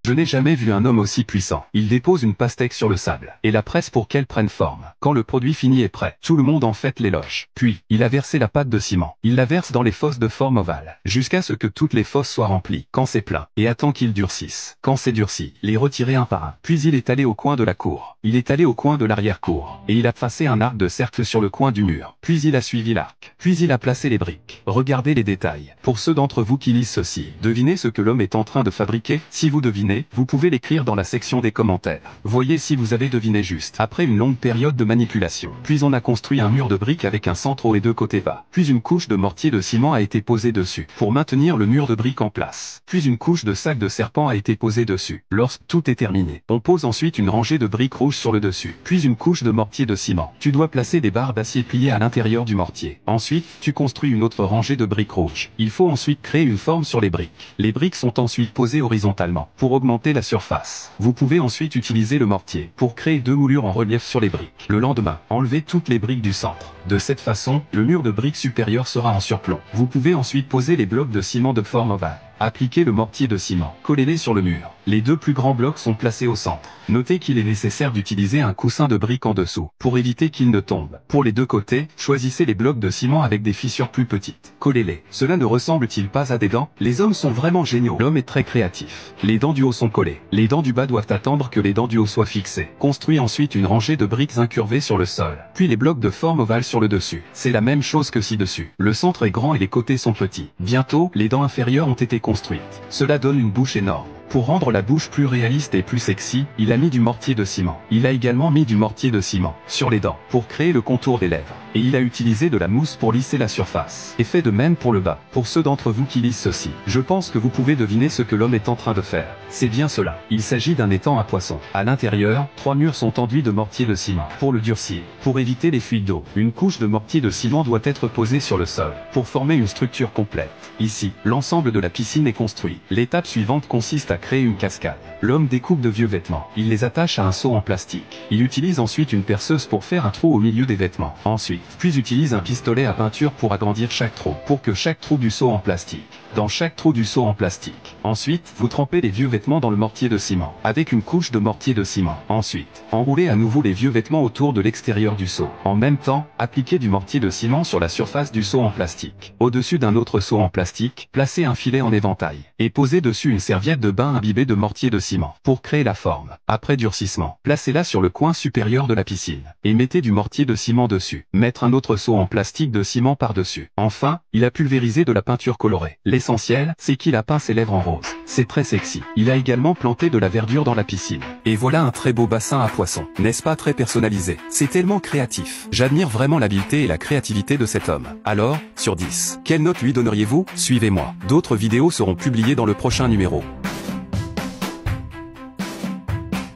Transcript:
Je n'ai jamais vu un homme aussi puissant. Il dépose une pastèque sur le sable et la presse pour qu'elle prenne forme. Quand le produit fini est prêt, tout le monde en fait l'éloge. Puis, il a versé la pâte de ciment. Il la verse dans les fosses de forme ovale, jusqu'à ce que toutes les fosses soient remplies. Quand c'est plein, et attend qu'ils durcissent. Quand c'est durci, les retirer un par un. Puis il est allé au coin de la cour. Il est allé au coin de l'arrière-cour. Et il a tracé un arc de cercle sur le coin du mur. Puis il a suivi l'arc. Puis il a placé les briques. Regardez les détails. Pour ceux d'entre vous qui lisent ceci, devinez ce que l'homme est en train de fabriquer. Si vous devinez, vous pouvez l'écrire dans la section des commentaires. Voyez si vous avez deviné juste. Après une longue période de manipulation, puis on a construit un mur de briques avec un centre haut et deux côtés bas. Puis une couche de mortier de ciment a été posée dessus, pour maintenir le mur de briques en place. Puis une couche de sac de serpent a été posée dessus. Lorsque tout est terminé, on pose ensuite une rangée de briques rouges sur le dessus. Puis une couche de mortier de ciment. Tu dois placer des barres d'acier pliées à l'intérieur du mortier. Ensuite, tu construis une autre rangée de briques rouges. Il faut ensuite créer une forme sur les briques. Les briques sont ensuite posées horizontalement, pour augmenter la surface. Vous pouvez ensuite utiliser le mortier, pour créer deux moulures en relief sur les briques. Le lendemain, enlevez toutes les briques du centre. De cette façon, le mur de briques supérieur sera en surplomb. Vous pouvez ensuite poser les blocs de ciment de forme ovale. Appliquez le mortier de ciment. Collez-les sur le mur. Les deux plus grands blocs sont placés au centre. Notez qu'il est nécessaire d'utiliser un coussin de briques en dessous, pour éviter qu'ils ne tombent. Pour les deux côtés, choisissez les blocs de ciment avec des fissures plus petites. Collez-les. Cela ne ressemble-t-il pas à des dents? Les hommes sont vraiment géniaux. L'homme est très créatif. Les dents du haut sont collées. Les dents du bas doivent attendre que les dents du haut soient fixées. Construis ensuite une rangée de briques incurvées sur le sol. Puis les blocs de forme ovale sur le dessus. C'est la même chose que ci-dessus. Le centre est grand et les côtés sont petits. Bientôt, les dents inférieures ont été construite. Cela donne une bouche énorme. Pour rendre la bouche plus réaliste et plus sexy, il a mis du mortier de ciment. Il a également mis du mortier de ciment sur les dents pour créer le contour des lèvres. Et il a utilisé de la mousse pour lisser la surface. Et fait de même pour le bas. Pour ceux d'entre vous qui lisent ceci, je pense que vous pouvez deviner ce que l'homme est en train de faire. C'est bien cela. Il s'agit d'un étang à poissons. À l'intérieur, 3 murs sont enduits de mortier de ciment. Pour le durcir, pour éviter les fuites d'eau, une couche de mortier de ciment doit être posée sur le sol, pour former une structure complète. Ici, l'ensemble de la piscine est construit. L'étape suivante consiste à créer une cascade. L'homme découpe de vieux vêtements. Il les attache à un seau en plastique. Il utilise ensuite une perceuse pour faire un trou au milieu des vêtements. Ensuite, puis utilise un pistolet à peinture pour agrandir chaque trou, pour que chaque trou du seau en plastique. Dans chaque trou du seau en plastique. Ensuite, vous trempez les vieux vêtements dans le mortier de ciment, avec une couche de mortier de ciment. Ensuite, enroulez à nouveau les vieux vêtements autour de l'extérieur du seau. En même temps, appliquez du mortier de ciment sur la surface du seau en plastique. Au-dessus d'un autre seau en plastique, placez un filet en éventail, et posez dessus une serviette de bain imbibée de mortier de ciment, pour créer la forme. Après durcissement, placez-la sur le coin supérieur de la piscine, et mettez du mortier de ciment dessus. Mettre un autre seau en plastique de ciment par-dessus. Enfin, il a pulvérisé de la peinture colorée. L'essentiel, c'est qu'il a peint ses lèvres en rose. C'est très sexy. Il a également planté de la verdure dans la piscine. Et voilà un très beau bassin à poissons. N'est-ce pas très personnalisé? C'est tellement créatif. J'admire vraiment l'habileté et la créativité de cet homme. Alors, sur 10, quelle note lui donneriez-vous? Suivez-moi. D'autres vidéos seront publiées dans le prochain numéro.